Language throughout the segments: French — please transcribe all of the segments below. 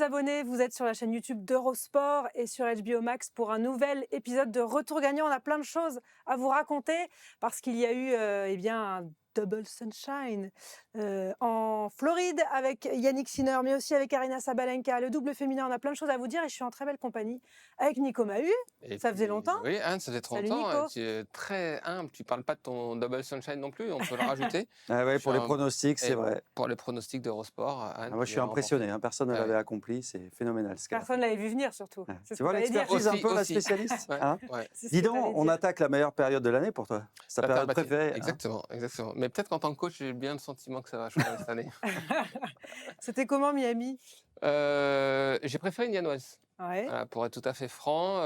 abonnés, vous êtes sur la chaîne YouTube d'Eurosport et sur HBO Max pour un nouvel épisode de Retour Gagnant. On a plein de choses à vous raconter parce qu'il y a eu un Double Sunshine en Floride avec Yannick Sinner, mais aussi avec Aryna Sabalenka, le double féminin. On a plein de choses à vous dire et je suis en très belle compagnie avec Nico Mahut. Ça faisait longtemps. Oui, Anne, ça fait trop Salut longtemps. Nico. Tu es très humble. Tu parles pas de ton Double Sunshine non plus. On peut le rajouter. Ah ouais, Je pour suis les pronostics, c'est vrai. Pour les pronostics d'Eurosport, Anne. Moi, je suis impressionné. Personne ne Ah l'avait ouais. accompli. C'est phénoménal ce qu'elle a Personne ne l'avait vu venir surtout. fait. C'est ce Tu vois que t'allais dire. l'expertise un peu, la Aussi. spécialiste Ouais, hein ouais. C'est ce Dis que donc, t'allais on dire. attaque la meilleure période de l'année pour toi. C'est ta La période période préférée. Exactement. Mais peut-être qu'en tant que coach, j'ai bien le sentiment que ça va changer cette année. C'était comment Miami? J'ai préféré Indian Wells. Ouais. Voilà, pour être tout à fait franc,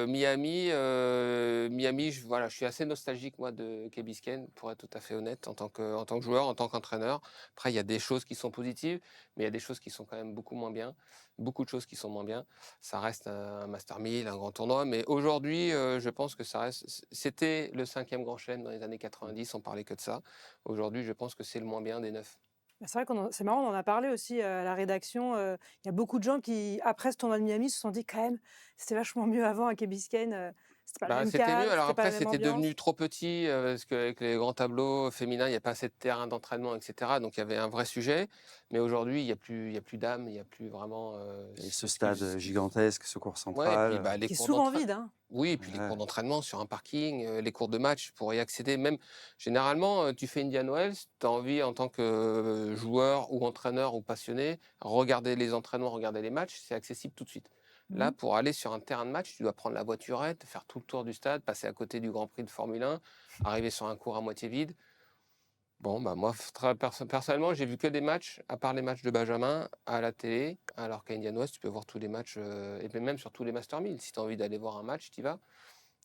Miami, je suis assez nostalgique moi de Kay Biscayne, pour être tout à fait honnête, en tant que joueur, en tant qu'entraîneur. Après, il y a des choses qui sont positives, mais il y a des choses qui sont quand même beaucoup moins bien. Beaucoup de choses qui sont moins bien. Ça reste un Master 1000, un grand tournoi, mais aujourd'hui, je pense que ça reste. C'était le 5e Grand Chelem dans les années 90, on parlait que de ça. Aujourd'hui, je pense que c'est le moins bien des 9. C'est vrai c'est marrant, on en a parlé aussi à la rédaction. Il y a beaucoup de gens qui, après ce tournoi de Miami, se sont dit quand même, c'était vachement mieux avant à Key Biscayne. C'était pas le même C'était cadre, mieux. Alors c'était pas après, la même c'était ambiance. devenu trop petit parce qu'avec les grands tableaux féminins, il n'y a pas assez de terrain d'entraînement, etc. Donc il y avait un vrai sujet. Mais aujourd'hui, il y a plus d'âme, il n'y a plus vraiment. Et ce stade gigantesque, ce cours Ouais, et puis central. les Qui est cours souvent d'entraînement. vide. Hein. Oui, et puis les Ouais. cours d'entraînement sur un parking, les cours de match pour y accéder. Même généralement, tu fais Indian Wells, tu as envie en tant que joueur ou entraîneur ou passionné, regarder les entraînements, regarder les matchs, c'est accessible tout de suite. Là, pour aller sur un terrain de match, tu dois prendre la voiturette, faire tout le tour du stade, passer à côté du Grand Prix de Formule 1, arriver sur un cours à moitié vide. Bon, moi, personnellement, j'ai vu que des matchs, à part les matchs de Benjamin, à la télé, alors qu'à Indian Wells, tu peux voir tous les matchs, et même sur tous les Master 1000. Si tu as envie d'aller voir un match, tu y vas.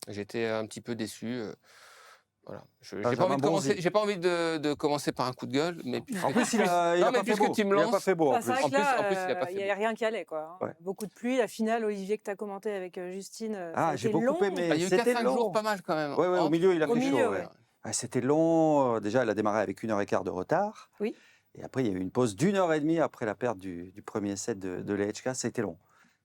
J'étais un petit peu déçu. Voilà. J'ai pas envie de commencer par un coup de gueule, mais En plus, il a pas fait beau. tu me Il a lances. pas fait beau. En C'est vrai plus. que là, En plus, il a pas fait il n'y avait rien qui allait. Quoi. Ouais. Beaucoup de pluie. La finale, Olivier, que tu as commenté avec Justine, ça a J'ai été beaucoup long. aimé. Il y a eu C'était 4-5 long. jours pas mal quand même. Ouais, au milieu, il a Au fait milieu, chaud. ouais. C'était long. Déjà, elle a démarré avec 1h15 de retard. Oui. Et après, il y a eu une pause d'1h30 après la perte du premier set de l'EHK. C'était long.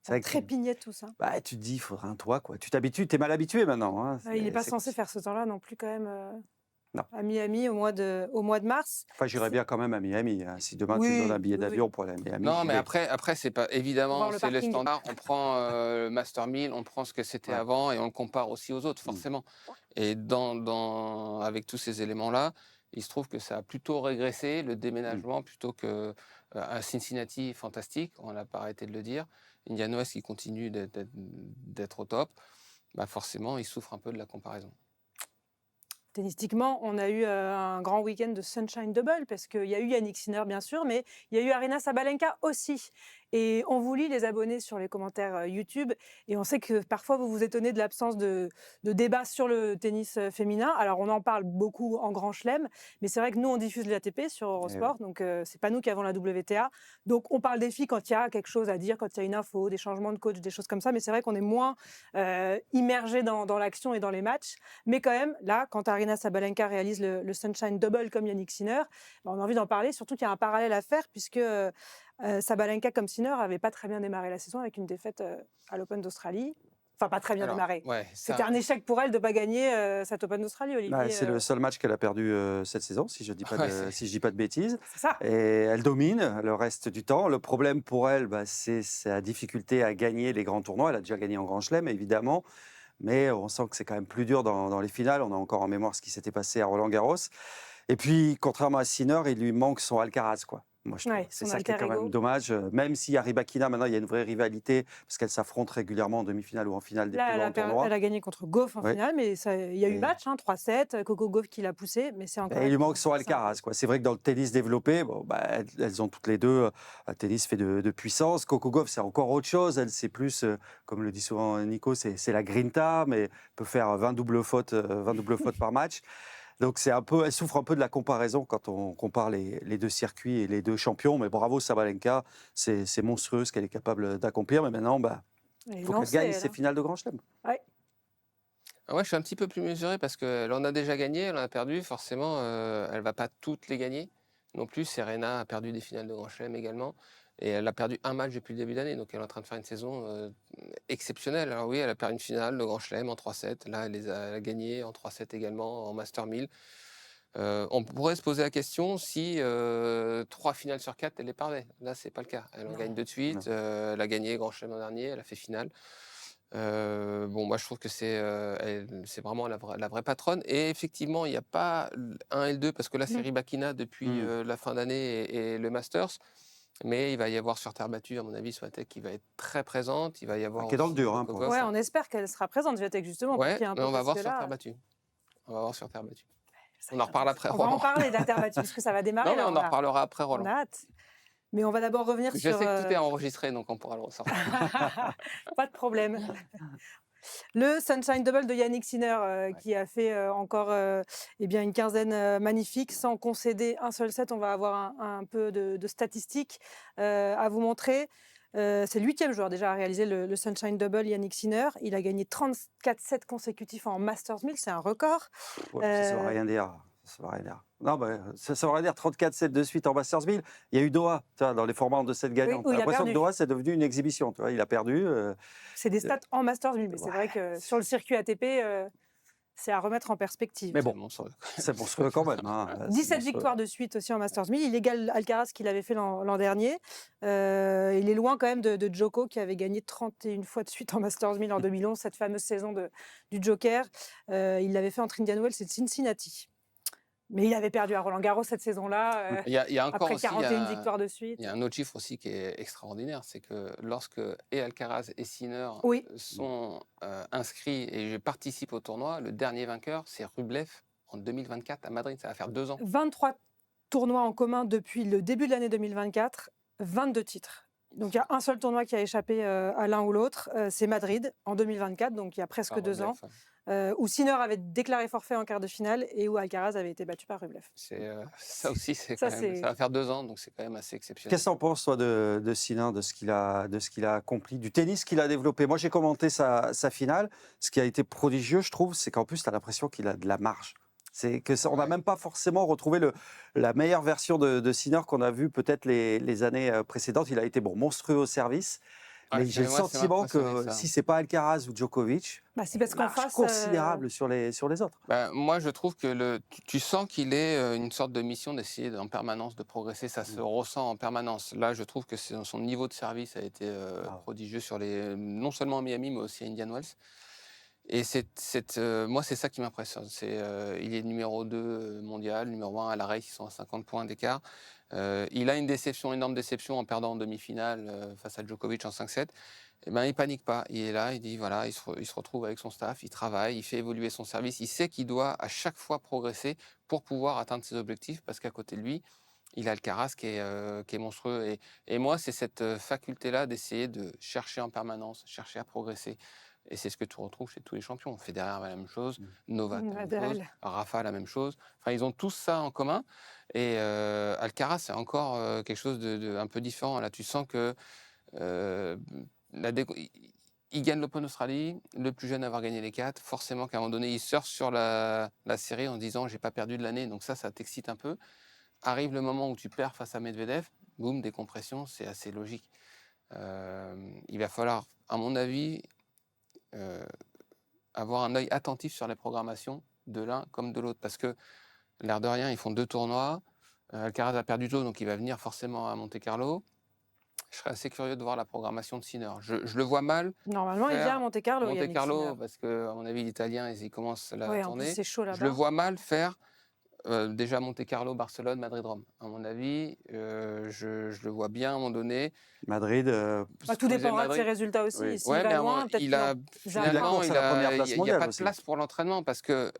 C'est vrai que Trépignait tout ça. tu te dis, il faudrait un toit, quoi. Tu t'habitues, tu es mal habitué maintenant. Hein. Il n'est pas censé faire ce temps-là non plus quand même Non. à Miami au mois de mars. Enfin, j'irais bien quand même à Miami. Hein. Si demain tu me donnes un billet d'avion pour aller à Miami. Non, mais après c'est pas évidemment, Voir le c'est le parking. standard. On prend le Master 1000, on prend ce que c'était avant et on le compare aussi aux autres, forcément. Et avec tous ces éléments-là, il se trouve que ça a plutôt régressé, le déménagement, plutôt que à Cincinnati, fantastique, on n'a pas arrêté de le dire. Indian Wells qui continue d'être au top, forcément, il souffre un peu de la comparaison. Tennistiquement, on a eu un grand week-end de Sunshine Double parce qu'il y a eu Yannick Sinner, bien sûr, mais il y a eu Aryna Sabalenka aussi. Et on vous lit les abonnés sur les commentaires YouTube et on sait que parfois vous vous étonnez de l'absence de débat sur le tennis féminin. Alors on en parle beaucoup en Grand Chelem, mais c'est vrai que nous on diffuse l'ATP sur Eurosport, donc c'est pas nous qui avons la WTA. Donc on parle des filles quand il y a quelque chose à dire, quand il y a une info, des changements de coach, des choses comme ça, mais c'est vrai qu'on est moins immergé dans l'action et dans les matchs. Mais quand même, là, quand Aryna Sabalenka réalise le Sunshine Double comme Yannick Sinner, on a envie d'en parler, surtout qu'il y a un parallèle à faire puisque Sabalenka comme Sinner n'avait pas très bien démarré la saison avec une défaite à l'Open d'Australie. Enfin, pas très bien démarré. C'était un échec pour elle de ne pas gagner cet Open d'Australie, Olivier. C'est le seul match qu'elle a perdu cette saison, si je ne dis pas de bêtises. C'est ça. Et elle domine le reste du temps. Le problème pour elle, c'est sa difficulté à gagner les grands tournois. Elle a déjà gagné en Grand Chelem, évidemment. Mais on sent que c'est quand même plus dur dans les finales. On a encore en mémoire ce qui s'était passé à Roland-Garros. Et puis, contrairement à Sinner, il lui manque son Alcaraz, quoi. Moi, je trouve. C'est ça qui est quand même dommage. Même si à Rybakina, maintenant, il y a une vraie rivalité, parce qu'elles s'affrontent régulièrement en demi-finale ou en finale des plus grands tournois. Elle a gagné contre Gauff en finale, mais il y a eu match, 3-7, Coco Gauff qui l'a poussé, mais c'est encore... il lui manque son Alcaraz, quoi. C'est vrai que dans le tennis développé, elles ont toutes les deux un tennis fait de puissance. Coco Gauff, c'est encore autre chose. Elle, c'est plus, comme le dit souvent Nico, c'est la grinta, mais elle peut faire 20 doubles fautes par match. Donc elle souffre un peu de la comparaison quand on compare les deux circuits et les deux champions. Mais bravo Sabalenka, c'est monstrueux ce qu'elle est capable d'accomplir. Mais maintenant, il faut qu'elle gagne ses finales de Grand Chelem. Ouais. Moi, je suis un petit peu plus mesuré parce qu'elle en a déjà gagné, elle en a perdu. Forcément, elle ne va pas toutes les gagner non plus. Serena a perdu des finales de Grand Chelem également. Et elle a perdu un match depuis le début d'année, donc elle est en train de faire une saison exceptionnelle. Alors oui, elle a perdu une finale, le Grand Chelem en 3-7. Là, elle a gagné en 3-7 également en Master 1000. On pourrait se poser la question si 3 finales sur 4, elle les perdait. Là, c'est pas le cas. Elle en gagne 2 de suite. Elle a gagné Grand Chelem l'an dernier, elle a fait finale. Bon, moi, je trouve que c'est vraiment la vraie patronne. Et effectivement, il n'y a pas le 1 et le 2, parce que là, c'est Mmh. Rybakina depuis la fin d'année et le Masters. Mais il va y avoir sur terre battue, à mon avis, Swiatek qui va être très présente. Il va y avoir Qui est dans le aussi dur, hein, pour Kokogov. Ouais, on espère qu'elle sera présente, Swiatek, justement, pour Ouais, qu'il y ait un mais peu, on va parce voir que sur terre là, battue. On va voir sur terre battue. ça On va en être reparle intéressant. après On va en Roland. parler de la terre battue, parce que ça va démarrer, Non, mais là, on en reparlera après on Roland. a hâte. Mais on va d'abord revenir Je sur... sais que tout est enregistré, donc on pourra le ressortir. Pas de problème. Le Sunshine Double de Yannick Sinner, qui a fait encore eh bien, une quinzaine magnifique, sans concéder un seul set. On va avoir un peu de statistiques à vous montrer. C'est le 8e joueur déjà à réaliser le Sunshine Double, Yannick Sinner. Il a gagné 34 sets consécutifs en Masters 1000, c'est un record. Ouais, ça ne veut rien dire. Ça veut rien dire. Non, ça veut rien dire. 34-7 de suite en Masters 1000. Il y a eu Doha, tu vois, dans les formats en 2-7 gagnants. où J'ai il a l'impression que perdu. Doha, c'est devenu une exhibition. Tu vois, il a perdu. C'est des stats en Masters 1000, mais c'est vrai que sur le circuit ATP, c'est à remettre en perspective. Mais bon, C'est monstrueux. c'est monstrueux quand même. Hein. 17 victoires de suite aussi en Masters 1000. Il égale Alcaraz qu'il avait fait l'an dernier. Il est loin quand même de Djoko qui avait gagné 31 fois de suite en Masters 1000 en 2011, cette fameuse saison du Joker. Il l'avait fait entre Indian Wells et Cincinnati. Mais il avait perdu à Roland-Garros cette saison-là, Il y a encore après aussi, 41 victoires de suite. il y a un autre chiffre aussi qui est extraordinaire, c'est que lorsque et Alcaraz et Sinner Oui. sont inscrits et je participe au tournoi, le dernier vainqueur, c'est Rublev en 2024 à Madrid. Ça va faire 2 ans. 23 tournois en commun depuis le début de l'année 2024, 22 titres. Donc il y a un seul tournoi qui a échappé à l'un ou l'autre, c'est Madrid en 2024, donc il y a presque Par 2 ans. Rublev. Où Sinner avait déclaré forfait en quart de finale et où Alcaraz avait été battu par Rublev. Ça aussi, ça Ça, va faire 2 ans, donc c'est quand même assez exceptionnel. Qu'est-ce que t'en penses, toi, de Sinner, de ce qu'il a accompli, du tennis qu'il a développé? Moi, j'ai commenté sa finale. Ce qui a été prodigieux, je trouve, c'est qu'en plus, tu as l'impression qu'il a de la marge. On n'a même pas forcément retrouvé la meilleure version de Sinner qu'on a vu peut-être les années précédentes. Il a été monstrueux au service. Mais j'ai le sentiment que si c'est pas Alcaraz ou Djokovic, c'est parce qu'en face considérable sur les autres. Moi, je trouve que tu sens qu'il est une sorte de mission d'essayer en permanence de progresser. Ça se ressent en permanence. Là, je trouve que son niveau de service a été prodigieux non seulement à Miami, mais aussi à Indian Wells. Et moi, c'est ça qui m'impressionne. Il est numéro 2 mondial, numéro 1 à la race, ils sont à 50 points d'écart. Il a une énorme déception en perdant en demi-finale face à Djokovic en 5-7. Eh ben, il panique pas. Il est là, il dit voilà, il se retrouve avec son staff, il travaille, il fait évoluer son service. Il sait qu'il doit à chaque fois progresser pour pouvoir atteindre ses objectifs, parce qu'à côté de lui, il a Alcaraz qui est monstrueux. Et moi, c'est cette faculté-là d'essayer de chercher en permanence, chercher à progresser. Et c'est ce que tu retrouves chez tous les champions. Federer la même chose, Novak la même chose, Rafa la même chose. Enfin, ils ont tous ça en commun. Et Alcaraz, c'est encore quelque chose un peu différent. Là, tu sens que il gagne l'Open Australie, le plus jeune à avoir gagné les 4. Forcément qu'à un moment donné, il surfe sur la série en se disant j'ai pas perdu de l'année. Donc ça t'excite un peu. Arrive le moment où tu perds face à Medvedev, boum, décompression, c'est assez logique. Il va falloir, à mon avis, avoir un œil attentif sur les programmations de l'un comme de l'autre, parce que l'air de rien, ils font 2 tournois. Alcaraz a perdu tôt, donc il va venir forcément à Monte-Carlo. Je serais assez curieux de voir la programmation de Sinner. Je le vois mal. Normalement, il vient à Monte-Carlo. Monte-Carlo, parce qu'à mon avis, l'Italien, il commence la tournée. En plus, c'est chaud là-bas. Je le vois mal faire déjà Monte-Carlo, Barcelone, Madrid, Rome. À mon avis, je le vois bien à un moment donné. Madrid. Tout dépendra de ses résultats aussi. Oui. S'il va loin, peut-être finalement, il n'y a pas de aussi. place pour l'entraînement, parce qu'il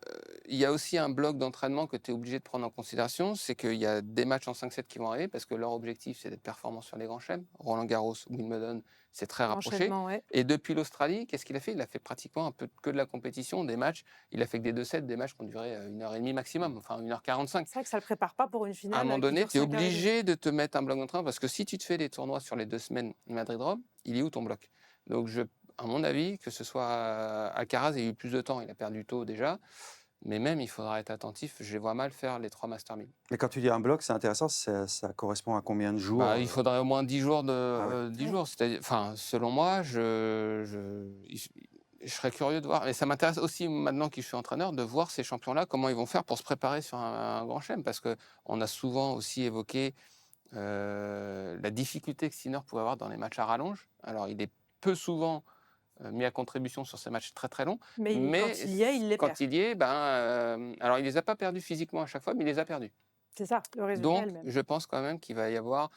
y a aussi un bloc d'entraînement que tu es obligé de prendre en considération. C'est qu'il y a des matchs en 5-7 qui vont arriver, parce que leur objectif, c'est d'être performant sur les grands chelems. Roland-Garros, Wimbledon, c'est très rapproché. Ouais. Et depuis l'Australie, qu'est-ce qu'il a fait? Il a fait pratiquement un peu que de la compétition, des matchs. Il a fait que des 2-7, des matchs qui ont duré 1h30 maximum, enfin 1h45. C'est vrai que ça ne le prépare pas pour une finale. À un moment donné, tu es obligé de te mettre un bloc d'entraînement, parce que si tu te fais des tournois sur les 2 semaines Madrid-Rome, il est où ton bloc? Donc, à mon avis, que ce soit Alcaraz, il a eu plus de temps, il a perdu tôt déjà. Mais même, il faudra être attentif. Je les vois mal faire les 3 Master 1000. Mais quand tu dis un bloc, c'est intéressant, ça correspond à combien de jours Il faudrait au moins 10 jours. Ah ouais. 10 Ouais. jours. C'est-à-dire, selon moi, je serais curieux de voir. Et ça m'intéresse aussi, maintenant que je suis entraîneur, de voir ces champions-là, comment ils vont faire pour se préparer sur un grand chelem. Parce qu'on a souvent aussi évoqué la difficulté que Sinner pouvait avoir dans les matchs à rallonge. Alors, il est peu souvent mis à contribution sur ces matchs très très longs. Mais quand il y est, il les perd. Quand il y est, alors il les a pas perdus physiquement à chaque fois, mais il les a perdus. C'est ça, le résultat est Donc, le même. je pense quand même qu'il va y avoir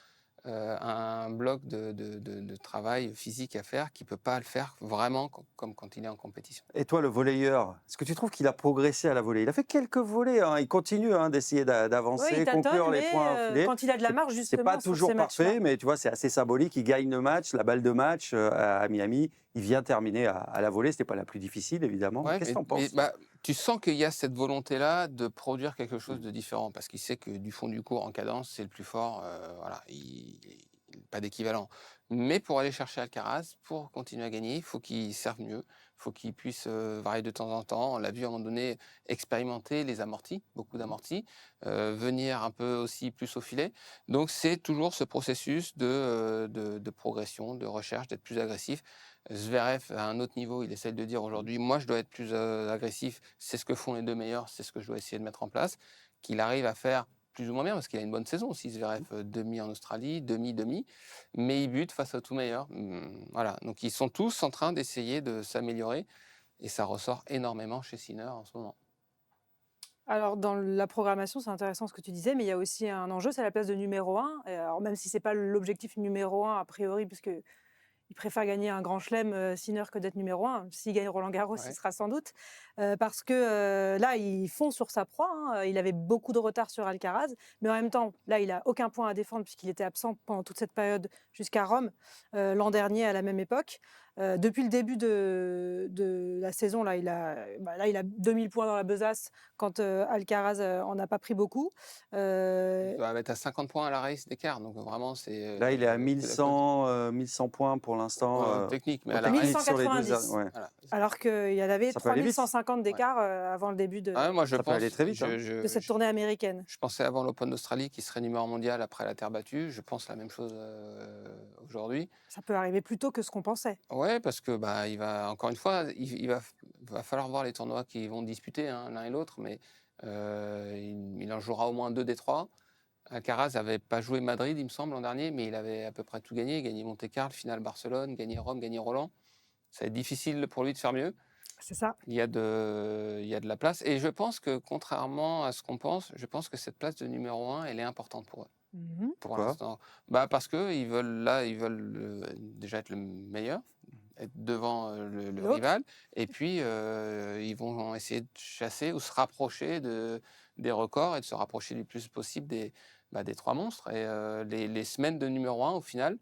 un bloc de travail physique à faire qui ne peut pas le faire vraiment comme quand il est en compétition. Et toi, le volleyeur, est-ce que tu trouves qu'il a progressé à la volée? Il a fait quelques volées, hein, il continue d'essayer Ouais, d'avancer, il tâtonne, conclure les mais points filés. quand il a de la marge, C'est justement, pas sur toujours ces matchs-là. parfait, mais tu vois, c'est assez symbolique. Il gagne le match, la balle de match à Miami. Il vient terminer à la volée. C'était pas la plus difficile, évidemment. Ouais, Qu'est-ce que tu en penses? tu sens qu'il y a cette volonté-là de produire quelque chose de différent, parce qu'il sait que du fond du cours en cadence, c'est le plus fort. Voilà, pas d'équivalent. Mais pour aller chercher Alcaraz, pour continuer à gagner, il faut qu'il serve mieux, il faut qu'il puisse varier de temps en temps. On l'a vu à un moment donné expérimenter les amortis, beaucoup d'amortis, venir un peu aussi plus au filet. Donc c'est toujours ce processus de progression, de recherche, d'être plus agressif. Zverev, à un autre niveau, il essaie de dire aujourd'hui, moi je dois être plus agressif, c'est ce que font les deux meilleurs, c'est ce que je dois essayer de mettre en place, qu'il arrive à faire plus ou moins bien, parce qu'il a une bonne saison aussi, Zverev, demi en Australie, demi, mais il bute face au tout meilleur. Voilà, donc ils sont tous en train d'essayer de s'améliorer, et ça ressort énormément chez Sinner en ce moment. Alors, dans la programmation, c'est intéressant ce que tu disais, mais il y a aussi un enjeu, c'est la place de numéro 1. Alors, même si ce n'est pas l'objectif numéro 1, a priori, puisque il préfère gagner un grand chelem, Sinner, que d'être numéro 1. S'il gagne Roland-Garros, ce Ouais. sera sans doute. Parce que là, il fond sur sa proie, hein. Il avait beaucoup de retard sur Alcaraz. Mais en même temps, là, il n'a aucun point à défendre puisqu'il était absent pendant toute cette période jusqu'à Rome, l'an dernier, à la même époque. Depuis le début de la saison, là, il a 2000 points dans la besace quand Alcaraz en a pas pris beaucoup. Il doit être à 50 points à la race d'écart, donc vraiment c'est... Là, il est à 1100 points pour l'instant. technique, mais en à la technique race... sur les deux. 1190. Ouais. Voilà. Alors qu'il y en avait Ça peut aller vite. 3150 d'écart avant le début de Moi, je Ça peut pense, aller très vite, hein. de cette tournée américaine. Je pensais avant l'Open d'Australie qu'il serait numéro mondial après la terre battue. Je pense la même chose aujourd'hui. Ça peut arriver plus tôt que ce qu'on pensait. Ouais, parce que il va encore une fois, il va falloir voir les tournois qu'ils vont disputer l'un et l'autre, mais il en jouera au moins 2 des 3. Alcaraz n'avait pas joué Madrid, il me semble, l'an dernier, mais il avait à peu près tout gagné. Gagné Monte-Carlo, finale Barcelone, gagné Rome, gagné Roland. Ça va être difficile pour lui de faire mieux. C'est ça. Il y a de la place. Et je pense que, contrairement à ce qu'on pense, je pense que cette place de numéro 1, elle est importante pour eux. Mhm. Pour Pourquoi? l'instant. Parce qu'ils veulent déjà être le meilleur, être devant le L'autre. rival. Et puis, ils vont essayer de chasser ou se rapprocher des records et de se rapprocher le plus possible des 3 monstres. Et les semaines de numéro 1, au final...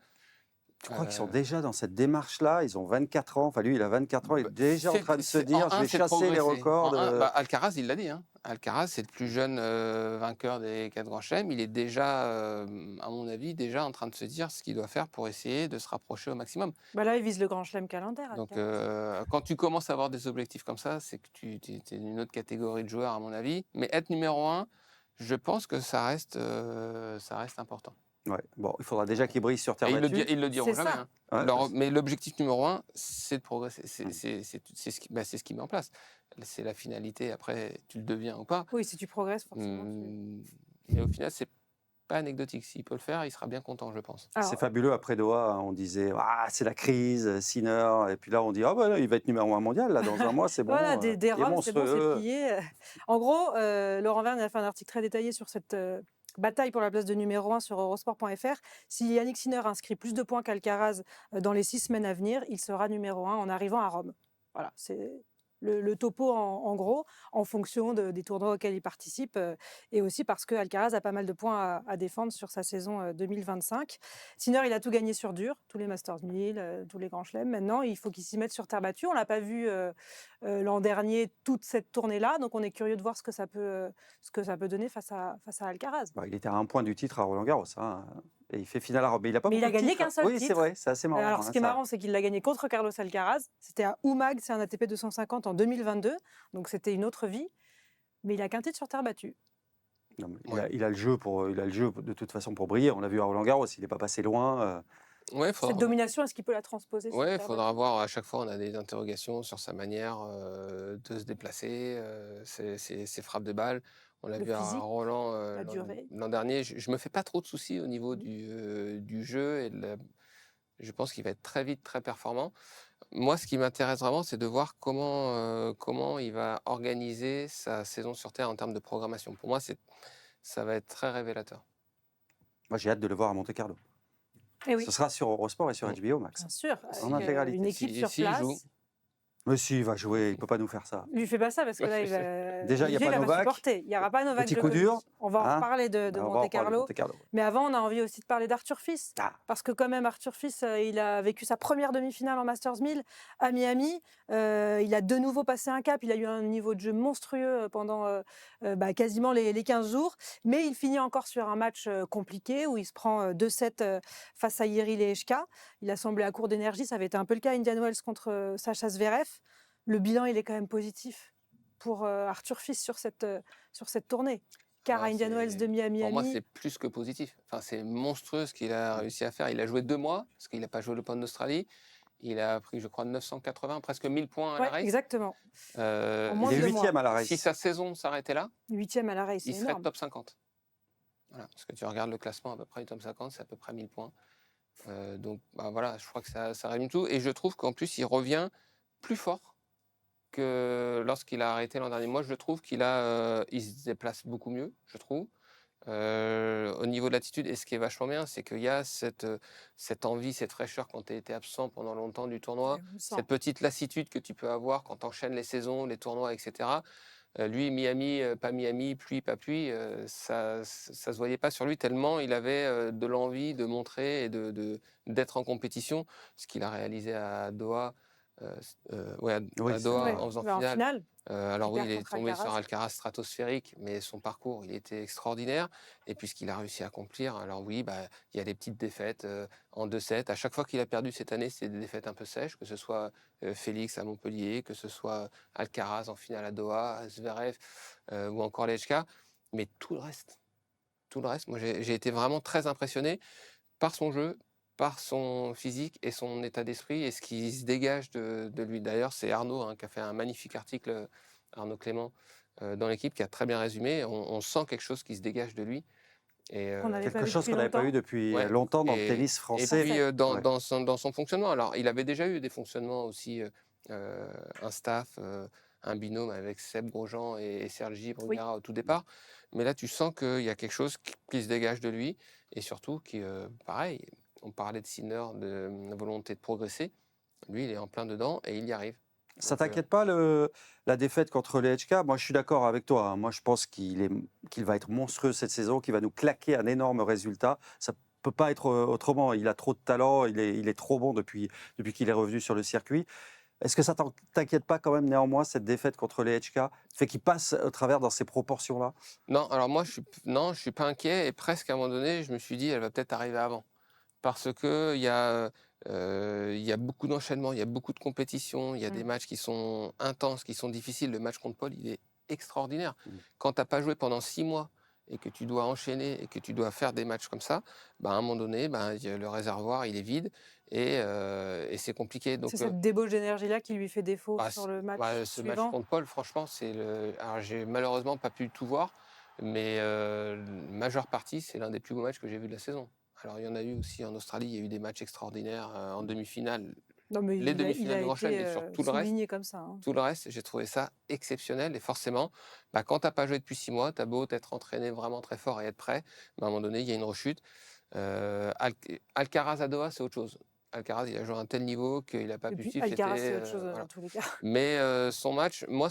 Je crois qu'ils sont déjà dans cette démarche-là. Ils ont 24 ans. Enfin, lui, il a 24 ans. Il est déjà en train de se dire, je vais chasser les records. Alcaraz, il l'a dit. Alcaraz, c'est le plus jeune vainqueur des 4 grands chelems. Il est déjà, à mon avis, en train de se dire ce qu'il doit faire pour essayer de se rapprocher au maximum. Là, il vise le grand chelem calendaire. Donc, Alcaraz. quand tu commences à avoir des objectifs comme ça, c'est que tu es une autre catégorie de joueurs, à mon avis. Mais être numéro 1, je pense que ça reste important. Ouais. Bon, il faudra déjà qu'il brille sur terre Et battue. ils le diront C'est jamais. ça. Ouais, Mais l'objectif numéro 1, c'est de progresser. C'est ce qui met en place. C'est la finalité. Après, tu le deviens ou pas. Oui, si tu progresses, forcément. Mais au final, c'est pas anecdotique. S'il peut le faire, il sera bien content, je pense. Alors, c'est fabuleux. Après Doha, on disait, c'est la crise, Sinner. Et puis là, on dit, là, il va être numéro 1 mondial. Là, dans un mois, c'est bon. voilà, des il est Roms, c'est bon, c'est monstrueux. plié. En gros, Laurent Verne a fait un article très détaillé sur cette bataille pour la place de numéro 1 sur Eurosport.fr. Si Yannick Sinner inscrit plus de points qu'Alcaraz dans les 6 semaines à venir, il sera numéro 1 en arrivant à Rome. Voilà, c'est le topo en gros, en fonction des tournois auxquels il participe, et aussi parce que Alcaraz a pas mal de points à défendre sur sa saison 2025. Sinner, il a tout gagné sur dur, tous les Masters 1000, tous les grands chelems. Maintenant, il faut qu'il s'y mette sur terre battue. On l'a pas vu l'an dernier, toute cette tournée-là, donc on est curieux de voir ce que ça peut donner face à Alcaraz. Il était à 1 point du titre à Roland-Garros. Et il fait finale à Rome. Mais il a pas Mais il beaucoup a de gagné titres. qu'un seul Oui, titre. c'est vrai. C'est assez marrant. Alors, ce qui est ça. marrant, c'est qu'il l'a gagné contre Carlos Alcaraz. C'était à Umag, c'est un ATP 250 en 2022. Donc, c'était une autre vie. Mais il a qu'un titre sur terre battue. Non, mais Ouais. il a le jeu de toute façon pour briller. On l'a vu à Roland-Garros, il n'est pas passé loin. Ouais, Cette domination, est-ce qu'il peut la transposer sur ouais, terre faudra battue? voir. À chaque fois, on a des interrogations sur sa manière de se déplacer, ses frappes de balle. On l'a Le vu à physique, Roland la durée? l'an dernier. Je me fais pas trop de soucis au niveau Mmh. du jeu je pense qu'il va être très vite très performant. Moi, ce qui m'intéresse vraiment, c'est de voir comment il va organiser sa saison sur terre en termes de programmation. Pour moi, ça va être très révélateur. Moi, j'ai hâte de le voir à Monte-Carlo. Eh Ce oui, sera sur Eurosport et sur Mmh. HBO Max, bien sûr, en avec, une intégralité. équipe sur S'il joue, place. Mais si, il va jouer, il ne peut pas nous faire ça. Lui fais pas ça parce que là, Déjà, il n'y a Olivier, pas il va pas Novak. supporter. Il y aura pas Novak Petit coup dur. Djokovic. On va en Hein, reparler de on va en parler de Monte-Carlo. Monte-Carlo. Mais avant, on a envie aussi de parler d'Arthur Fils. Ah, Parce que quand même, Arthur Fils, il a vécu sa première demi-finale en Masters 1000 à Miami. Il a de nouveau passé un cap. Il a eu un niveau de jeu monstrueux pendant quasiment les 15 jours. Mais il finit encore sur un match compliqué où il se prend 2-7 face à Jiří Lehečka. Il a semblé à court d'énergie. Ça avait été un peu le cas à Indian Wells contre Sacha Zverev. Le bilan, il est quand même positif pour Arthur Fils sur cette tournée. Car à Indian Wells de pour moi, Miami, c'est plus que positif. Enfin, c'est monstrueux ce qu'il a réussi à faire. Il a joué 2 mois, parce qu'il n'a pas joué l'Open d'Australie. Il a pris, je crois, 980, presque 1000 points à la ouais, race. exactement. En moins il de est 2 mois. 8e à la Si race. sa saison s'arrêtait là, 8e à la race, c'est il serait énorme. top 50. Voilà, parce que tu regardes le classement à peu près du top 50, c'est à peu près 1000 points. Donc voilà, je crois que ça réunit tout. Et je trouve qu'en plus, il revient plus fort que lorsqu'il a arrêté l'an dernier. Moi, je trouve il se déplace beaucoup mieux, je trouve. Au niveau de l'attitude, et ce qui est vachement bien, c'est qu'il y a cette envie, cette fraîcheur quand tu as été absent pendant longtemps du tournoi, Ouais, on le sent. cette petite lassitude que tu peux avoir quand tu enchaînes les saisons, les tournois, etc. Lui, Miami, pas Miami, pluie, pas pluie, ça se voyait pas sur lui tellement il avait de l'envie de montrer et d'être en compétition, ce qu'il a réalisé à Doha, ouais, Oui, à c'est Doha Ouais, en faisant en finale. finale, Alors il oui, perd il est contre tombé sur Alcaraz. Alcaraz stratosphérique, mais son parcours, il était extraordinaire. Et puis ce qu'il a réussi à accomplir, alors oui, il y a des petites défaites en 2-7. À chaque fois qu'il a perdu cette année, c'est des défaites un peu sèches, que ce soit Félix à Montpellier, que ce soit Alcaraz en finale à Doha, Zverev ou encore Lechka. Mais tout le reste, moi j'ai été vraiment très impressionné par son jeu, par son physique et son état d'esprit et ce qui se dégage de lui. D'ailleurs, c'est Arnaud qui a fait un magnifique article, Arnaud Clément, dans l'équipe, qui a très bien résumé. On sent quelque chose qui se dégage de lui. Et, Qu'on n'avait pas quelque vu chose depuis qu'on n'avait pas eu longtemps. depuis ouais. longtemps dans le Et, tennis et français. puis Parfait. Ouais. dans son fonctionnement, alors il avait déjà eu des fonctionnements aussi, un staff, un binôme avec Seb Grosjean et Sergi Oui. Bruguera au tout départ. Mais là, tu sens qu'il y a quelque chose qui se dégage de lui et surtout qui, pareil, on parlait de Sinner, de volonté de progresser. Lui, il est en plein dedans et il y arrive. Ça Donc, t'inquiète pas la défaite contre les HK? Moi, je suis d'accord avec toi, hein. Moi, je pense qu'il va être monstrueux cette saison, qu'il va nous claquer un énorme résultat. Ça peut pas être autrement. Il a trop de talent, il est trop bon depuis qu'il est revenu sur le circuit. Est-ce que ça t'inquiète pas quand même néanmoins cette défaite contre les HK, le fait qu'il passe au travers dans ces proportions-là? non, alors moi, non, je suis pas inquiet et presque à un moment donné, je me suis dit, elle va peut-être arriver avant. Parce qu'il y a beaucoup d'enchaînements, il y a beaucoup de compétitions, il y a des matchs qui sont intenses, qui sont difficiles. Le match contre Paul, il est extraordinaire. Mmh. Quand tu n'as pas joué pendant 6 mois et que tu dois enchaîner et que tu dois faire des matchs comme ça, à un moment donné, le réservoir, il est vide et c'est compliqué. Donc, C'est cette débauche d'énergie-là qui lui fait défaut bah, sur le match ce match suivant. contre Paul, franchement, alors, j'ai malheureusement pas pu tout voir, mais majeure partie, c'est l'un des plus beaux matchs que j'ai vu de la saison. Alors, il y en a eu aussi en Australie, il y a eu des matchs extraordinaires en demi-finale. Non, mais Les il a demi-finales du Grand Chelem, été mais sur tout le reste, souligné comme ça, hein. j'ai trouvé ça exceptionnel. Et forcément, quand tu n'as pas joué depuis 6 mois, tu as beau t'être entraîné vraiment très fort et être prêt, à un moment donné, il y a une rechute. Alcaraz à Doha, c'est autre chose. Alcaraz, il a joué à un tel niveau qu'il n'a pas Et pu puis suivre. Alcaraz, c'est autre C'était, chose voilà. dans tous les cas. Mais son match, moi,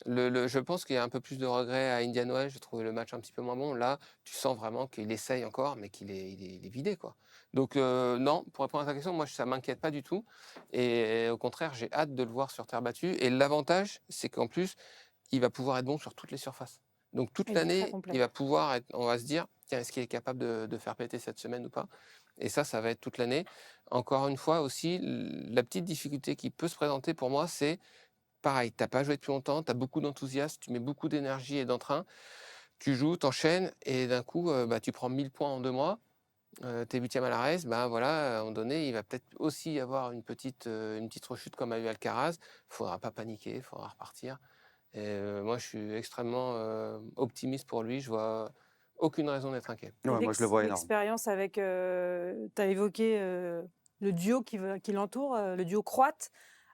je pense qu'il y a un peu plus de regrets à Indian Wells. J'ai trouvé le match un petit peu moins bon. Là, tu sens vraiment qu'il essaye encore, mais il est vidé, quoi. Donc, non, pour répondre à ta question, moi, ça ne m'inquiète pas du tout. Et au contraire, j'ai hâte de le voir sur terre battue. Et l'avantage, c'est qu'en plus, il va pouvoir être bon sur toutes les surfaces. Donc, toute Il est très l'année, complet. il va pouvoir être, on va se dire, tiens, est-ce qu'il est capable de faire péter cette semaine ou pas? Et ça va être toute l'année. Encore une fois aussi, la petite difficulté qui peut se présenter pour moi, c'est pareil, tu pas joué depuis longtemps, tu as beaucoup d'enthousiasme, tu mets beaucoup d'énergie et d'entrain, tu joues, tu enchaînes et d'un coup, bah, tu prends 1000 points en 2 mois, tu es 8e à la race, ben voilà, à un moment donné, il va peut-être aussi y avoir une petite rechute comme a eu Alcaraz. Il faudra pas paniquer, il faudra repartir et moi, je suis extrêmement, optimiste pour lui. Je vois aucune raison d'être inquiet. Et Ouais, moi, je le vois énorme. l'expérience avec, tu as évoqué, le duo qui l'entoure, le duo croate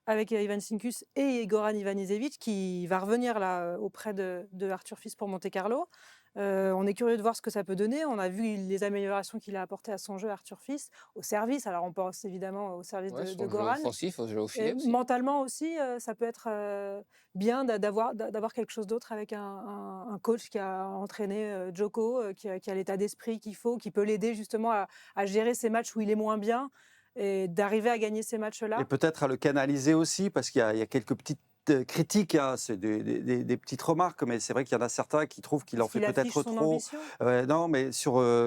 avec, Ivan Sinkus et Goran Ivanisevic qui va revenir là, auprès de Arthur Fils pour Monte-Carlo. On est curieux de voir ce que ça peut donner. On a vu les améliorations qu'il a apportées à son jeu, Arthur Fils, au service. Alors on pense évidemment au service Ouais, de son jeu Goran. offensif, au jeu au Et filet aussi. mentalement aussi, ça peut être, bien d'avoir quelque chose d'autre avec un coach qui a entraîné, Djoko, qui a l'état d'esprit qu'il faut, qui peut l'aider justement à gérer ces matchs où il est moins bien et d'arriver à gagner ces Et matchs-là. peut-être à le canaliser aussi, parce qu'il y a quelques petites critiques, hein, c'est des petites remarques, mais c'est vrai qu'il y en a certains qui trouvent qu'il en Parce fait qu'il affiche peut-être son trop. ambition. Non, mais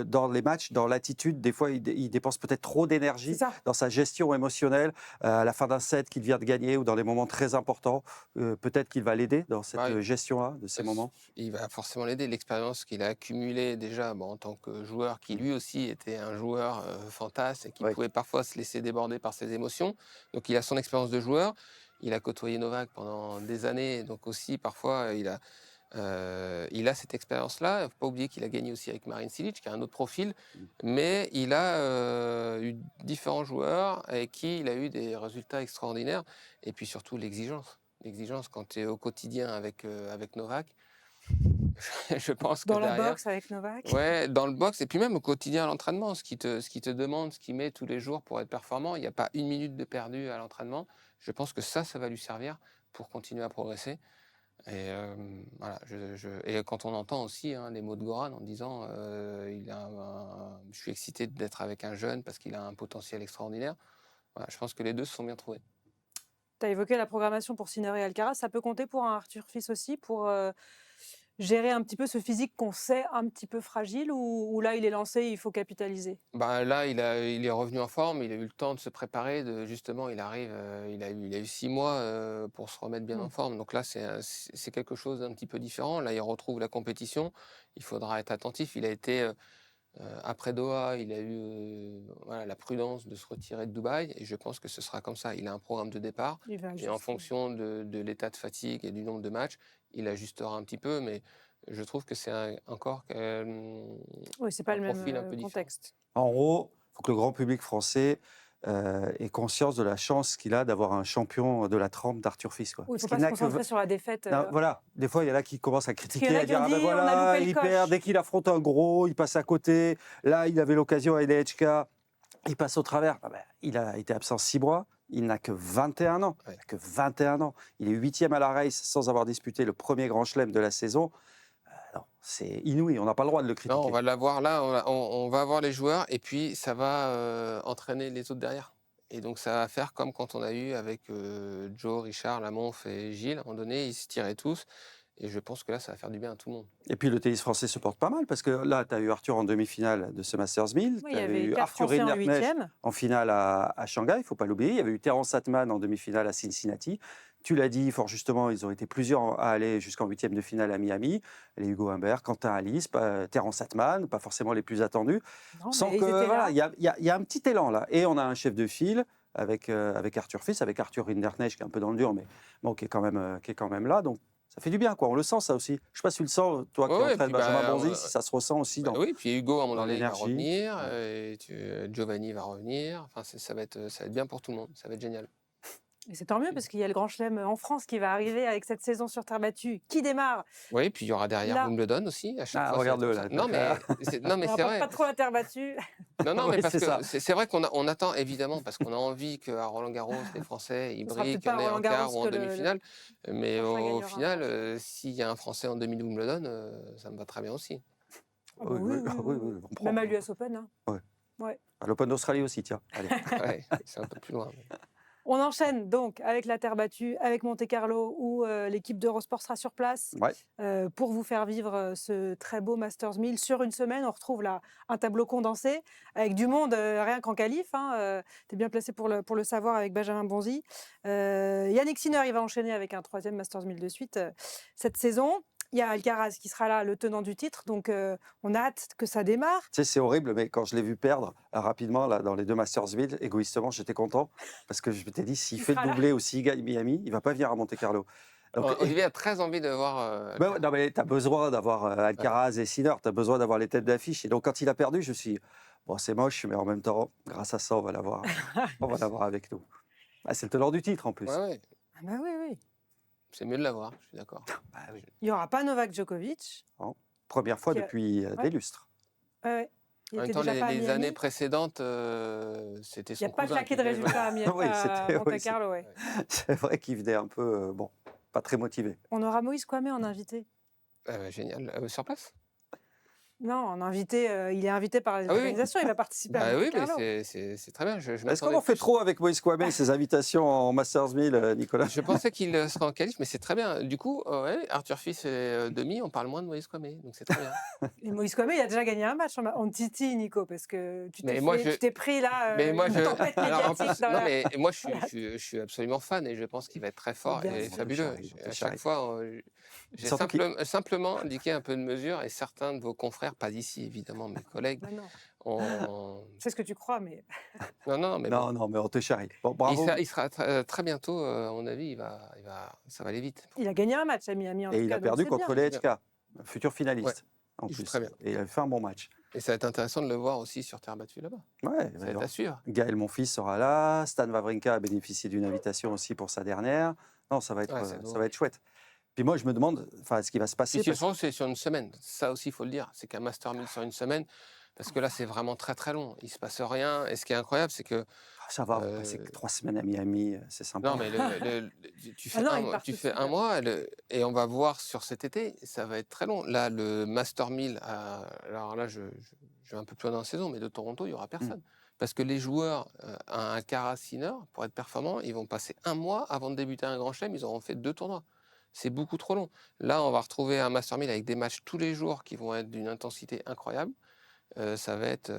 dans les matchs, dans l'attitude, des fois, il dépense peut-être trop C'est d'énergie ça. dans sa gestion émotionnelle à la fin d'un set qu'il vient de gagner ou dans des moments très importants. Peut-être qu'il va l'aider dans cette Ouais, gestion-là de ces moments. il va forcément l'aider. L'expérience qu'il a accumulée déjà, bon, en tant que joueur, qui Mm. lui aussi était un joueur fantasque et qui Oui. pouvait parfois se laisser déborder par ses émotions. Donc il a son expérience de joueur. Il a côtoyé Novak pendant des années, donc aussi parfois il a cette expérience-là. Il ne faut pas oublier qu'il a gagné aussi avec Marin Cilic, qui a un autre profil, mais il a eu différents joueurs avec qui il a eu des résultats extraordinaires. Et puis surtout l'exigence. L'exigence quand tu es au quotidien avec Novak, je pense que Dans la derrière, boxe avec Novak. ouais, dans le box et puis même au quotidien à l'entraînement, ce qui te demande, ce qu'il met tous les jours pour être performant, il n'y a pas une minute de perdu à l'entraînement. Je pense que ça va lui servir pour continuer à progresser. Et voilà, et quand on entend aussi hein, les mots de Goran en disant je suis excité d'être avec un jeune parce qu'il a un potentiel extraordinaire, voilà, je pense que les deux se sont bien trouvés. Tu as évoqué la programmation pour Sinner et Alcaraz. Ça peut compter pour un Arthur Fils aussi, pour gérer un petit peu ce physique qu'on sait un petit peu fragile, ou là, il est lancé, il faut capitaliser? Bah, là, il est revenu en forme, il a eu le temps de se préparer, justement, il a eu 6 mois pour se remettre bien en Mmh. forme. Donc là, c'est quelque chose d'un petit peu différent. Là, il retrouve la compétition. Il faudra être attentif. Il a été, après Doha, il a eu voilà, la prudence de se retirer de Dubaï. Et je pense que ce sera comme ça. Il a un programme de départ. Il va Et en ajuster. fonction de l'état de fatigue et du nombre de matchs, il ajustera un petit peu. Mais je trouve que c'est encore Oui, c'est pas un le même, profil un peu différent. contexte. En gros, il faut que le grand public français ait conscience de la chance qu'il a d'avoir un champion de la trempe d'Arthur Fils, quoi. Oui, il Parce faut qu'il pas se n'a que concentrer sur la défaite, non, voilà, des fois, il y en a qui commencent à parce qu'il y en critiquer, a à qui dire ont ah dit: ben «On a voilà, loupé le il perd coche». dès qu'il affronte un gros, il passe à côté. Là, il avait l'occasion à LHK, il passe au travers. Ah ben, il a été absent 6 mois. Il n'a que 21 ans. Ouais. Il n'a que 21 ans. Il est 8e à la race sans avoir disputé le premier grand chelem de la saison. Non, c'est inouï. On n'a pas le droit de le Non, on critiquer. va l'avoir là, on va avoir les joueurs et puis ça va entraîner les autres derrière. Et donc ça va faire comme quand on a eu avec Joe, Richard, Lamonf et Gilles. À un moment donné, ils se tiraient tous. Et je pense que là, ça va faire du bien à tout le monde. Et puis le tennis français se porte pas mal parce que là, tu as eu Arthur en demi-finale de ce Masters 1000, Oui, tu il y as avait eu 4 Arthur Français en Rinderknecht 8e. en finale à Shanghai, il ne faut pas l'oublier. Il y avait eu Terence Atman en demi-finale à Cincinnati. Tu l'as dit, fort justement, ils ont été plusieurs à aller jusqu'en huitième de finale à Miami. Les Hugo Humbert, Quentin Alice, Terence Atman, pas forcément les plus attendus. Non, Sans mais ils que, étaient voilà, là. il y a un petit élan là. Et on a un chef de file avec Arthur Fils, avec Arthur Rinderknecht qui est un peu dans le dur, mais bon, qui est quand même là. Donc ça fait du bien, quoi. On le sent, ça aussi. Je ne sais pas si tu le sens, toi qui Ouais, et entraînes puis Benjamin Bonzi, si ça se ressent aussi oui, puis Hugo, à un moment dans donné, il va l'énergie. revenir. Ouais. Et Giovanni va revenir. Enfin, ça va être bien pour tout le monde. Ça va être génial. Et c'est tant mieux parce qu'il y a le Grand Chelem en France qui va arriver avec cette saison sur terre battue qui démarre Oui, puis il y aura derrière là. Wimbledon aussi. À chaque Ah, fois, ça va être regarde-le comme là. ça. Non, mais On c'est rapporte vrai. pas trop la terre battue. Non, mais Oui, parce c'est que ça. c'est vrai qu'on attend évidemment, parce qu'on a envie qu'à Roland-Garros, les Français, ils Ce sera brillent, peut-être qu'il y pas en à ait en quart Roland-Garros ou que en demi-finale. Mais prochain au gagnera un final, Grand Chelem. s'il y a un Français en demi de Wimbledon, ça me va très bien aussi. Ah bah Oui, oui, oui, oui, oui, oui, oui, oui. on prend. Même à l'US Open, hein. Ouais. Ouais. À l'Open d'Australie aussi, tiens. Allez. Ouais, c'est un peu plus loin. On enchaîne donc avec la terre battue, avec Monte-Carlo, où l'équipe d'Eurosport sera sur place Ouais. pour vous faire vivre ce très beau Masters 1000 sur une semaine. On retrouve là un tableau condensé avec du monde, rien qu'en qualif. Tu es bien placé pour le savoir avec Benjamin Bonzi. Yannick Sinner, il va enchaîner avec un 3e Masters 1000 de suite cette saison. Il y a Alcaraz qui sera là, le tenant du titre. Donc, on a hâte que ça démarre. Tu sais, c'est horrible, mais quand je l'ai vu perdre rapidement là, dans les 2 Masters 1000, égoïstement, j'étais content parce que je m'étais dit, s'il Il fait le sera là. doublé ou s'il gagne Miami, il ne va pas venir à Monte-Carlo. Donc, Olivier a très envie de voir. bah ouais, non, mais tu as besoin d'avoir Alcaraz et Sinner, tu as besoin d'avoir les têtes d'affiche. Et donc, quand il a perdu, je me suis dit, bon, c'est moche, mais en même temps, grâce à ça, on va l'avoir avec nous. Ah, c'est le tenant du titre en plus. Ouais, ouais. Ah bah oui, oui. C'est mieux de l'avoir, je suis d'accord. Bah oui. Il n'y aura pas Novak Djokovic. Première fois Qui a- depuis Ouais. des lustres. Ouais. Il En même était temps, déjà pas à les Miami. années précédentes, c'était Il n'y son a pas cousin claqué qui de venait. résultats à, Oui, c'était- oui, Monte-Carlo. Ouais. C'est vrai qu'il venait un peu, bon, pas très motivé. On aura Moïse Kouamé en invité. Génial. Sur place? Non, en invité, il est invité par les Ah oui, oui. organisations, il va participer à Ah oui, mais Monte-Carlo. c'est très bien. Je Est-ce qu'on m'attendais en fait plus. trop avec Moïse Kouamé, ses invitations en Masters 1000, Nicolas? Je pensais qu'il serait en qualif, mais c'est très bien. Du coup, ouais, Arthur Fils et demi, on parle moins de Moïse Kouamé, donc c'est très bien. Et Moïse Kouamé, il a déjà gagné un match en Titi, Nico, parce que tu Mais moi, t'es pris là Mais moi, une tempête alors, en médiatique plus, dans non, la- mais moi, je suis absolument fan et je pense qu'il va être très fort Bien et sûr. fabuleux. On te À charrie. chaque fois, j'ai Surtout qu'il- simplement indiqué un peu de mesure et certains de vos confrères, pas d'ici évidemment, mes collègues, Bah non, ont... c'est ce que tu crois, mais Non, mais bon. Non, mais on te charrie. Bon, Il bravo. sera très bientôt, à mon avis, ça va aller vite. il a gagné un match à Miami en Et tout il cas. a donc perdu c'est contre bien. les HK, futur finaliste. En il joue plus. très bien. Et il a fait un bon match. Et ça va être intéressant de le voir aussi sur terre battue là-bas. Ouais, Ça va être à suivre. Gaël Monfils sera là. Stan Wawrinka a bénéficié d'une invitation aussi pour sa dernière. Non, ça va Ouais, c'est ça va être chouette. Puis moi, je me demande ce qui va se passer. Puis surtout, c'est sur une semaine. Ça aussi, il faut le dire. C'est qu'un Master 1000 sur une semaine, parce que là, c'est vraiment très très long. Il se passe rien. Et ce qui est incroyable, c'est que Ça va, on va passer que 3 semaines à Miami, c'est sympa. non, mais tu fais Ah non, un ils mois, partent tu tout de fais suite, un ouais. mois et on va voir sur cet été, ça va être très long. Là, le Master 1000, alors là, je vais un peu plus loin dans la saison, mais de Toronto, il n'y aura personne. Parce que les joueurs, un Alcaraz Sinner, pour être performants, ils vont passer un mois avant de débuter un grand chelem, ils auront fait 2 tournois. C'est beaucoup trop long. Là, on va retrouver un Master 1000 avec des matchs tous les jours qui vont être d'une intensité incroyable. Ça va être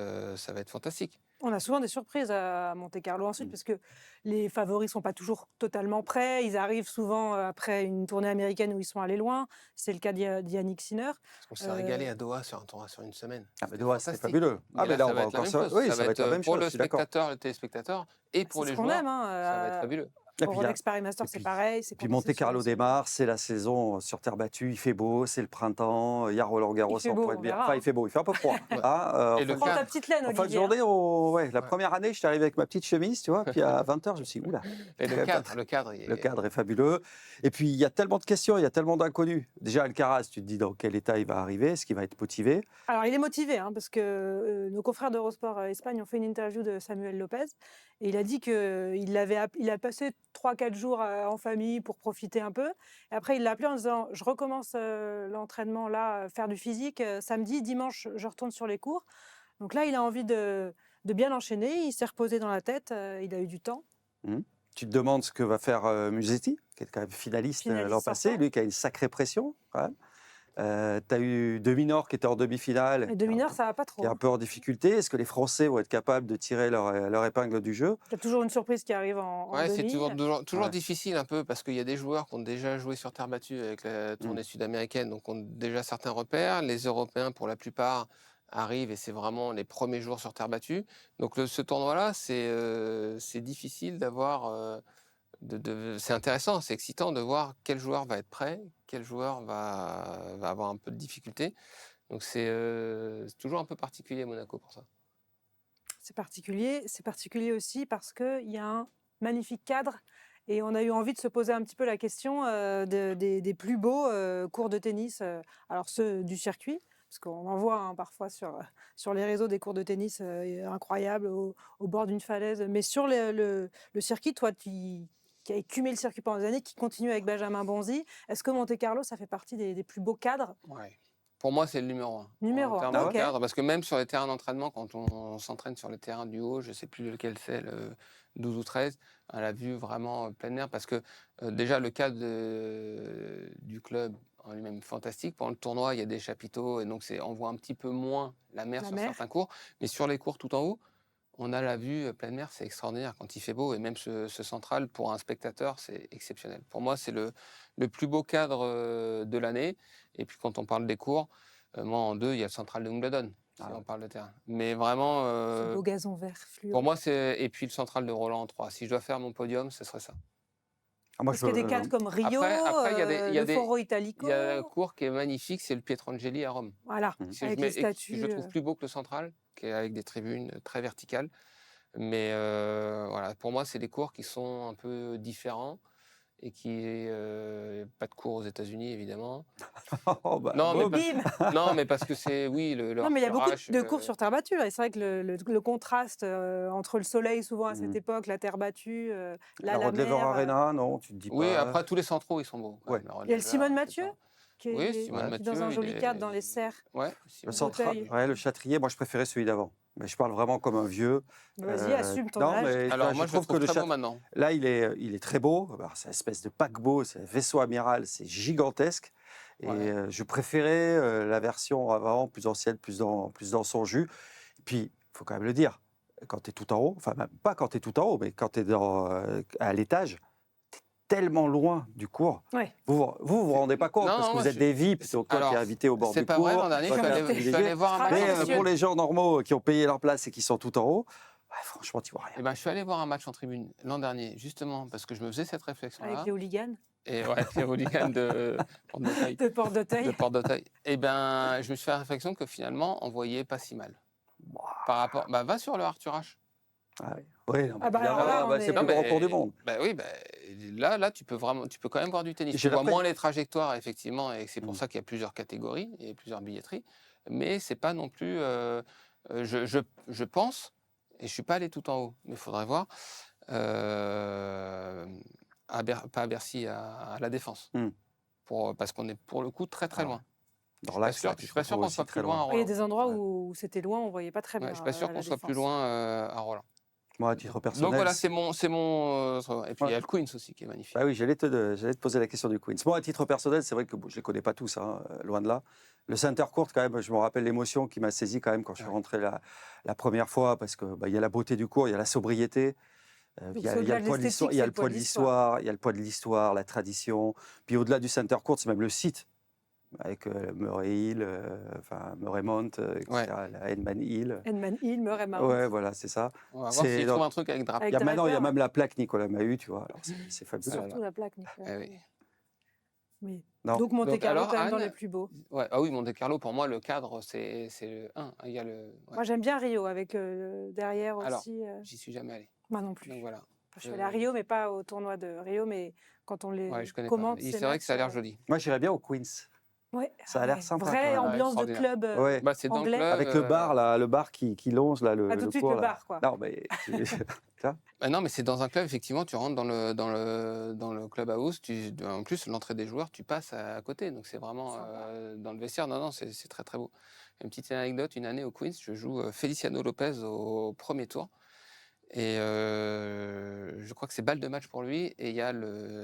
fantastique. On a souvent des surprises à Monte-Carlo ensuite, Mm. parce que les favoris sont pas toujours totalement prêts. Ils arrivent souvent après une tournée américaine où ils sont allés loin. C'est le cas d'Yannick Sinner. On s'est régalé à Doha sur un tournoi sur une semaine. Ah, mais Doha, c'est fantastique. fabuleux. Ah, mais Mais là, ça on va va être la encore même ça. chose. Oui, Ça ça va être la même pour chose, le je suis d'accord. spectateur, le téléspectateur, et pour C'est les ce qu'on joueurs, aime. ça va être fabuleux. Et Au puis, il y a- Rolex Paris Masters, et c'est puis- pareil. C'est Puis condensé sur Monte-Carlo une semaine. démarre, c'est la saison sur terre battue, il fait beau, c'est le printemps, il y a Roland Garros Il fait en beau, point de on vue. verra, Enfin, hein. il fait beau, il fait un peu froid. Ouais. En Et le fin de Prends cadre. ta petite laine, En fin de Olivier. journée, la Ouais. première année, je suis arrivé avec ma petite chemise, tu vois, puis à 20h, je me suis dit, oula, Et quand le même cadre, le cadre est fabuleux. Et puis, il y a tellement de questions, il y a tellement d'inconnus. Déjà, Alcaraz, tu te dis dans quel état il va arriver, est-ce qu'il va être motivé? Alors, il est motivé, parce que nos confrères d'Eurosport Espagne ont fait une interview de Samuel Lopez et il a dit qu'il a passé 3-4 jours en famille pour profiter un peu. Et après, il l'a appelé en disant « Je recommence l'entraînement là, faire du physique. Samedi, dimanche, je retourne sur les cours. » Donc là, il a envie de bien enchaîner. Il s'est reposé dans la tête. Il a eu du temps. Tu te demandes ce que va faire Musetti, qui est quand même finaliste Finaliste l'an passé, sortant. lui qui a une sacrée pression quand même. Tu as eu De Minaur qui était en demi-finale. Et de mineur, ça va pas trop. Qui est un peu en difficulté. Est-ce que les Français vont être capables de tirer leur épingle du jeu? Il y a toujours une surprise qui arrive en Ouais, c'est demi. toujours Ouais. difficile un peu parce qu'il y a des joueurs qui ont déjà joué sur terre battue avec la tournée sud-américaine, donc ont déjà certains repères. Les Européens, pour la plupart, arrivent et c'est vraiment les premiers jours sur terre battue. Donc ce tournoi-là, c'est difficile d'avoir. C'est intéressant, c'est excitant de voir quel joueur va être prêt, quel joueur va avoir un peu de difficulté. Donc c'est toujours un peu particulier Monaco pour ça. C'est particulier aussi parce qu'il y a un magnifique cadre et on a eu envie de se poser un petit peu la question des plus beaux cours de tennis, alors ceux du circuit, parce qu'on en voit parfois sur les réseaux des cours de tennis incroyables au bord d'une falaise, mais sur le circuit, toi qui a écumé le circuit pendant des années, qui continue avec Benjamin Bonzi, est-ce que Monte-Carlo, ça fait partie des plus beaux cadres? Ouais. Pour moi, c'est le numéro 1. Numéro En un, termes de ok. cadre, parce que même sur les terrains d'entraînement, quand on s'entraîne sur les terrains du haut, je ne sais plus lequel c'est, le 12 ou 13, à la vue vraiment plein air, parce que déjà le cadre du club en lui-même est fantastique. Pendant le tournoi, il y a des chapiteaux, et donc on voit un petit peu moins la mer La sur mer. certains cours, mais sur les cours tout en haut, on a la vue pleine mer, c'est extraordinaire quand il fait beau, et même ce central, pour un spectateur, c'est exceptionnel. Pour moi, c'est le plus beau cadre de l'année. Et puis quand on parle des cours, moi en 2, il y a le central de Wimbledon, si Ah on ouais. parle de terrain. Mais vraiment, Ce beau gazon vert fluo. pour moi, et puis le central de Roland en 3. Si je dois faire mon podium, ce serait ça. Ah, moi, Est-ce qu'il y a des cadres comme Rio, Après, il y a le Foro il Italico? y a un cours qui est magnifique, c'est le Pietrangeli à Rome. Voilà, Mhm. Si avec je, les mets, et je statues. le trouve plus beau que le central, qui est avec des tribunes très verticales. Mais voilà, pour moi, c'est des cours qui sont un peu différents et pas de cours aux États-Unis, évidemment. Oh, bah, Non, mais, boum. Bim! non, mais parce que c'est, oui, le Non, mais il y a beaucoup Arthur de Ashe, cours sur terre battue, là, et c'est vrai que le contraste entre le soleil, souvent à cette Mhm. époque, la terre battue, là, La la Rod Laver mer. Arena, non, tu te dis Oui, pas. après, tous les centraux, ils sont beaux. Quand Ouais. même, le Rod Il y a le Laver, Simone etc. Mathieu, qui Oui, est, Simone Ouais. qui est dans Mathieu, un joli cadre dans les serres. Ouais, Le Simone central, Breteuil. ouais, le Châtrier, moi je préférais celui d'avant. Mais je parle vraiment comme un vieux. Vas-y, assume ton Non, âge. mais Alors, je moi, je le trouve que trouve le très beau Châtrier, maintenant. là, il est très beau. Alors, c'est une espèce de paquebot, c'est un vaisseau amiral, c'est gigantesque. Et Ouais. je préférais la version avant, plus ancienne, plus dans son jus. Et puis, il faut quand même le dire, quand tu es tout en haut, enfin, même pas quand tu es tout en haut, mais quand tu es à l'étage, tu es tellement loin du cours. Ouais. Vous rendez pas compte, Non, parce non, que moi, vous êtes des VIP, donc toi, tu es alors, invité au bord c'est du pas cours. vrai, l'an dernier, toi, je t'es un suis allé privilégié. voir un match Mais en tribune. pour les gens normaux qui ont payé leur place et qui sont tout en haut, ouais, franchement, tu vois rien. Eh ben, je suis allé voir un match en tribune l'an dernier, justement, parce que je me faisais cette Avec réflexion-là. les hooligans Et ouais, avec les hooligans de Porte-d'Auteuil. de Port-d'Auteuil. Et ben, je me suis fait la réflexion que finalement, on voyait pas si mal. Ouah, Par rapport, bah, va sur le Arthur Ashe. ah ouais. Oui, non, mais Ah bah alors évidemment, là, on c'est le est- plus grand cours du monde. Bah oui, bah, là, tu peux quand même voir du tennis. J'ai Tu vois l'impression- moins les trajectoires, effectivement, et c'est pour Mm. ça qu'il y a plusieurs catégories et plusieurs billetteries. Mais c'est pas non plus. Je pense, et je suis pas allé tout en haut, mais il faudrait voir. euh, pas à Bercy, à la Défense. Mm. Parce qu'on est pour le coup très très Ah ouais. loin. Dans l'axe, là, Je tu suis te pas sûr retrouves qu'on aussi soit très plus loin à loin. Il y a Roland. des endroits Ouais. où c'était loin, on voyait pas très bien. Ouais, je suis pas sûr à qu'on la soit plus Défense. loin à Roland. Moi, à titre Donc personnel. voilà, c'est mon. Et puis il y a Ouais. le Queens aussi qui est magnifique. Bah oui, j'allais te poser la question du Queens. Moi, à titre personnel, c'est vrai que bon, je ne les connais pas tous, hein, loin de là. Le Center Court, quand même, je me rappelle l'émotion qui m'a saisi quand même quand je suis Ouais. rentré la première fois, parce que il y a la beauté du cours, il y a la sobriété, Donc il y c'est a au-delà le de poids de l'histoire, l'esthétique, il y a c'est le poids de l'histoire, il y a le poids de l'histoire, la tradition. Puis au-delà du Center Court, c'est même le site, avec Murray Hill, enfin Murray Mount, Ouais. etc., la Henman Hill. Edman Hill, Murray Mount. Ouais, voilà, c'est ça. On va voir C'est s'il donc- trouve un truc avec Draper. Avec Maintenant, il y a Draper, même la plaque Nicolas Mahut, tu vois. Alors, c'est fabuleux. Voilà. surtout la plaque, Nicolas. Eh oui. Oui. Non. Donc Monte Donc, Carlo, alors, quand même, dans Anne, les plus beaux. Ouais. Ah oui, Monte Carlo, pour moi, le cadre, c'est le 1. Il y a le. Ouais. Moi, j'aime bien Rio, avec derrière Alors, aussi. J'y suis jamais allé. Moi non plus. Donc voilà. Je suis allée à Rio, mais pas au tournoi de Rio, mais quand on les Ouais, je connais commente, pas. ces C'est vrai que ça a l'air matchs, joli. Moi, j'irais bien au Queens. ouais, Ça a l'air sympa, quand Vraie même. ambiance de extraordinaire. club Ouais. Bah, c'est dans le anglais. club. Avec le bar, là, le bar qui longe, là, Ah, tout de le suite, cours, le là. bar, quoi. Non, mais Bah non, mais c'est dans un club, effectivement, tu rentres dans le clubhouse, en plus, l'entrée des joueurs, tu passes à côté, donc c'est vraiment Sympa. dans le vestiaire. Non, non, c'est très très beau. Une petite anecdote, une année au Queens, je joue Feliciano Lopez au premier tour, et je crois que c'est balle de match pour lui, et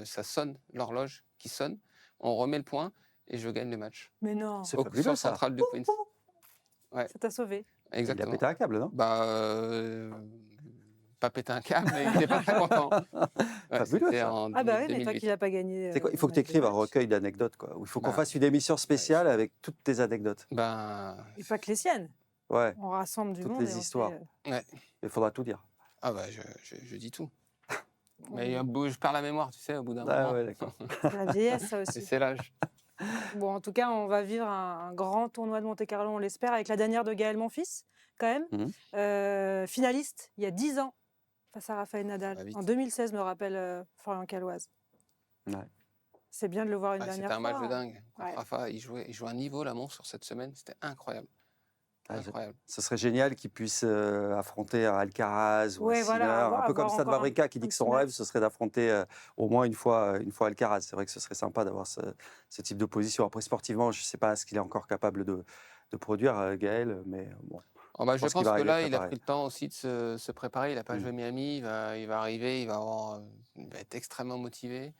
ça sonne, l'horloge qui sonne, on remet le point, et je gagne le match. Mais non, c'est Sur fabuleux, le ça. central du Queens. Ouais, ça t'a sauvé. Il a exactement. pété un câble, non? Bah, pas péter un câble, mais il n'était pas très content. Ouais, Fabuleux, c'était ça. en Ah bah oui, mais toi 2008. qui l'as pas gagné. C'est quoi? Il faut que tu écrives un recueil d'anecdotes, quoi. Où il faut qu'on Bah, fasse une émission spéciale avec toutes tes anecdotes. Ben, Et pas que les siennes. Ouais, On rassemble du toutes monde les et on histoires. fait, ouais. Il faudra tout dire. Ah bah, je dis tout. Mais je perds la mémoire, tu sais, au bout d'un Ah moment. ouais, d'accord. c'est la vieillesse, ça Et aussi. c'est l'âge. Bon, en tout cas, on va vivre un grand tournoi de Monte-Carlo, on l'espère, avec la dernière de Gaël Monfils, quand même. Finaliste, il y a 10 ans, face à Rafael Nadal. va vite. En 2016, me rappelle Florian Caloise. Ouais. C'est bien de le voir une Ah, dernière c'était fois. un match de dingue. Ouais. Rafa, il jouait un niveau, là, sur cette semaine, c'était incroyable. Ah, Incroyable. ce serait génial qu'ils puissent affronter un Alcaraz ou un Ouais, Sinner, voilà, un peu comme avoir Stan encore Wawrinka qui dit un que petit son rêve, match. ce serait d'affronter au moins une fois Alcaraz. C'est vrai que ce serait sympa d'avoir ce type d'opposition. Après, sportivement, je ne sais pas ce qu'il est encore capable de produire, Gaël, mais bon, Oh, bah, je je pense qu'il pense va que arriver là, il a préparé. pris le temps aussi de se préparer. Il n'a pas Mm. joué Miami. Il va arriver, il va être extrêmement motivé.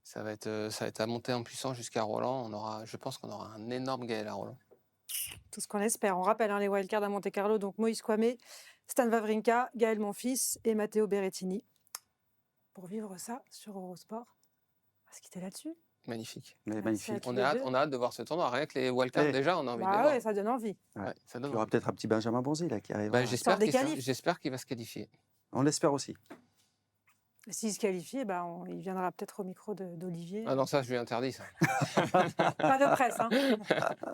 Ça va être à monter en puissance jusqu'à Roland. Je pense qu'on aura un énorme Gaël à Roland. Tout ce qu'on espère. On rappelle les wildcards à Monte-Carlo, donc Moïse Kouamé, Stan Wawrinka, Gaël Monfils et Matteo Berrettini. Pour vivre ça sur Eurosport, on va se quitter là-dessus. Magnifique. Mais Merci à magnifique. tous On les a hâte, deux. on a hâte de voir ce tournoi. Rien que les wildcards, Et, déjà, on a envie de les Bah voir. ouais, ça donne envie. ouais. Ouais, ça Il donne y aura envie. peut-être un petit Benjamin Bonzi là, qui arrivera. Bah, Sort des qualifs. j'espère qu'il va se qualifier. On l'espère aussi. S'il se qualifie, il viendra peut-être au micro d'Olivier. Ah non, ça, je lui interdis, ça. Pas de presse, hein.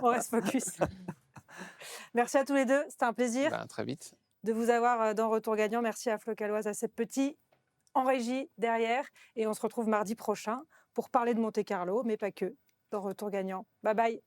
On reste focus. Merci à tous les deux, c'était un plaisir Bah, très vite. de vous avoir dans Retour Gagnant. Merci à Flo Caloise, à ses petits en régie derrière. Et on se retrouve mardi prochain pour parler de Monte-Carlo, mais pas que, dans Retour Gagnant. Bye bye.